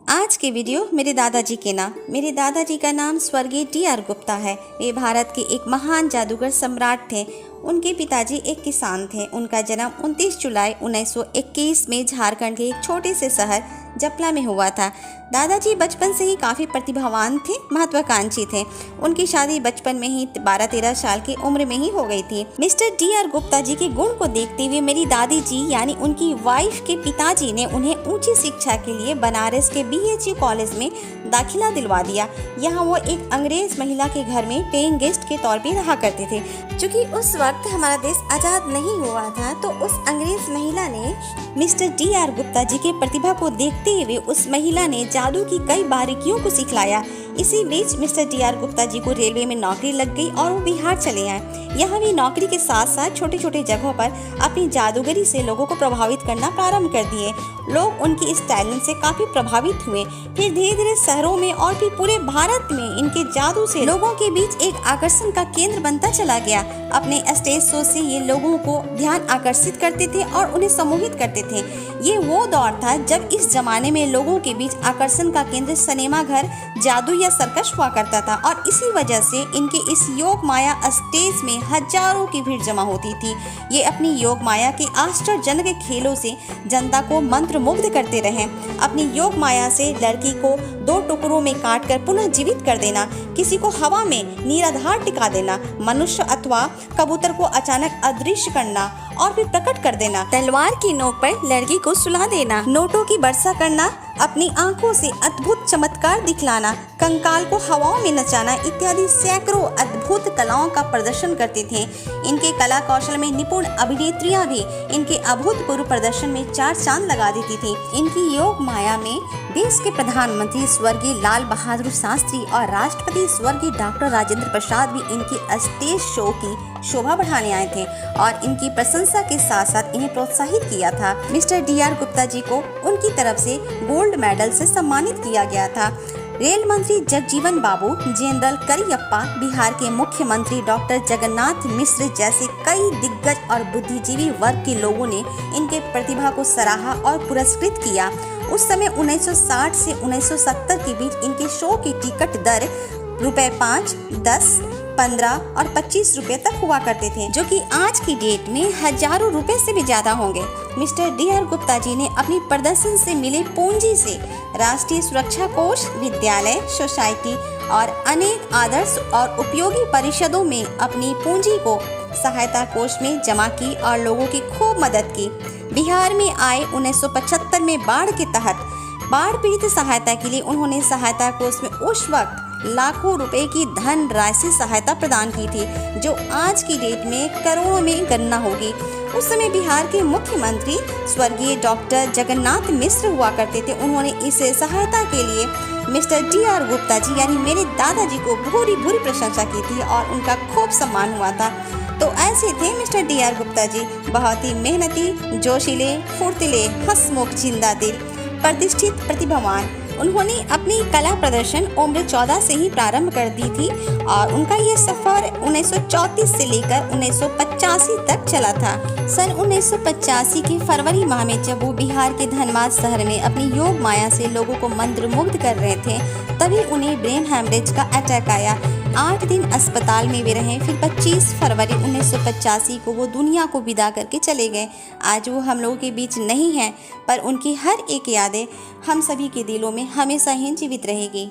आज के वीडियो मेरे दादाजी के नाम। मेरे दादाजी का नाम स्वर्गीय टी.आर. गुप्ता है। वे भारत के एक महान जादूगर सम्राट थे। उनके पिताजी एक किसान थे। उनका जन्म 29 जुलाई 1921 में झारखंड के एक छोटे से शहर जपला में हुआ था। दादाजी बचपन से ही काफ़ी प्रतिभावान थे, महत्वाकांक्षी थे। उनकी शादी बचपन में ही 12-13 साल की उम्र में ही हो गई थी। Mister TR. गुप्ता जी के गुण को देखते हुए मेरी दादी जी यानी उनकी वाइफ के पिताजी ने उन्हें ऊंची शिक्षा के लिए बनारस के BHU कॉलेज में दाखिला दिलवा दिया। यहाँ वो एक अंग्रेज महिला के घर में पेइंग गेस्ट के तौर पर रहा करते थे। चूँकि उस वक्त हमारा देश आज़ाद नहीं हुआ था, तो उस अंग्रेज महिला ने मिस्टर टी.आर. गुप्ता जी के प्रतिभा को देखते हुए उस महिला ने जादू की कई बारीकियों को सिखलाया। इसी बीच मिस्टर टी.आर. गुप्ता जी को रेलवे में नौकरी लग गई और वो बिहार चले आए। यहाँ भी नौकरी के साथ साथ छोटे छोटे जगहों पर अपनी जादूगरी से लोगों को प्रभावित करना प्रारंभ कर दिए। लोग उनकी इस टैलेंट से काफ़ी प्रभावित हुए। फिर धीरे धीरे शहरों में और फिर पूरे भारत में इनके जादू से लोगों के बीच एक आकर्षण का केंद्र बनता चला गया। अपने स्टेज शो से ये लोगों को ध्यान आकर्षित करते थे और उन्हें सम्मोहित करते थे। ये वो दौर था जब इस जमाने में लोगों के बीच आकर्षण का केंद्र सिनेमा घर, जादू या सर्कस हुआ करता था और इसी वजह से इनके इस योग माया स्टेज में हजारों की भीड़ जमा होती थी। ये अपनी योग माया के आश्चर्यजनक खेलों से जनता को मंत्रमुग्ध करते रहे। अपनी योग माया से लड़की को 2 टुकड़ों में काटकर पुनः जीवित कर देना, किसी को हवा में निराधार टिका देना, मनुष्य अथवा कबूतर को अचानक अदृश्य करना और फिर प्रकट कर देना, तलवार की नोक पर लड़की को सुला देना, नोटों की वर्षा करना, अपनी आंखों से अद्भुत चमत्कार दिखलाना, कंकाल को हवाओं में नचाना इत्यादि सैकड़ों अद्भुत कलाओं का प्रदर्शन करते थे। इनके कला कौशल में निपुण अभिनेत्रियां भी इनके अभूतपूर्व प्रदर्शन में 4 चांद लगा देती थी। इनकी योग माया में देश के प्रधानमंत्री स्वर्गीय लाल बहादुर शास्त्री और राष्ट्रपति स्वर्गीय डॉक्टर राजेंद्र प्रसाद भी इनके स्टेज शो की शोभा बढ़ाने आए थे और इनकी प्रशंसा के साथ साथ इन्हें प्रोत्साहित किया था। Mister TR. गुप्ता जी को उनकी तरफ से गोल्ड मेडल से सम्मानित किया गया था। रेल मंत्री जगजीवन बाबू, जनरल करियप्पा, बिहार के मुख्यमंत्री डॉक्टर जगन्नाथ मिश्र जैसे कई दिग्गज और बुद्धिजीवी वर्ग के लोगों ने इनके प्रतिभा को सराहा और पुरस्कृत किया। उस समय 1960 से 1970 के बीच इनके शो की टिकट दर ₹5, 10, 15 और 25 रुपए तक हुआ करते थे, जो कि आज की डेट में हजारों रुपए से भी ज्यादा होंगे। Mister TR. गुप्ता जी ने अपनी प्रदर्शन से मिले पूंजी से राष्ट्रीय सुरक्षा कोष, विद्यालय, सोसाइटी और अनेक आदर्श और उपयोगी परिषदों में अपनी पूंजी को सहायता कोष में जमा की और लोगों की खूब मदद की। बिहार में आए 1975 में बाढ़ के तहत बाढ़ पीड़ित सहायता के लिए उन्होंने सहायता कोष में उस वक्त लाखों रुपए की धन राशि सहायता प्रदान की थी, जो आज की डेट में करोड़ों में गणना होगी। उस समय बिहार के मुख्यमंत्री स्वर्गीय डॉक्टर जगन्नाथ मिश्र हुआ करते थे। उन्होंने इस सहायता के लिए मिस्टर टी.आर. गुप्ता जी यानी मेरे दादाजी को भूरी भूरी प्रशंसा की थी और उनका खूब सम्मान हुआ था। तो ऐसे थे मिस्टर टी.आर. गुप्ता जी, बहुत ही मेहनती, जोशीले, फुर्तीले, हंसमुख, जिंदा दिल, प्रतिष्ठित, प्रतिभावान। उन्होंने अपनी कला प्रदर्शन उम्र 14 से ही प्रारंभ कर दी थी और उनका ये सफ़र 1934 से लेकर 1985 तक चला था। सन 1985 के फरवरी माह में जब वो बिहार के धनबाद शहर में अपनी योग माया से लोगों को मंत्रमुग्ध कर रहे थे, तभी उन्हें ब्रेन हैमरेज का अटैक आया। 8 दिन अस्पताल में वे रहे। फिर 25 फरवरी 1985 को वो दुनिया को विदा करके चले गए। आज वो हम लोगों के बीच नहीं हैं, पर उनकी हर एक यादें हम सभी के दिलों में हमेशा ही जीवित रहेगी।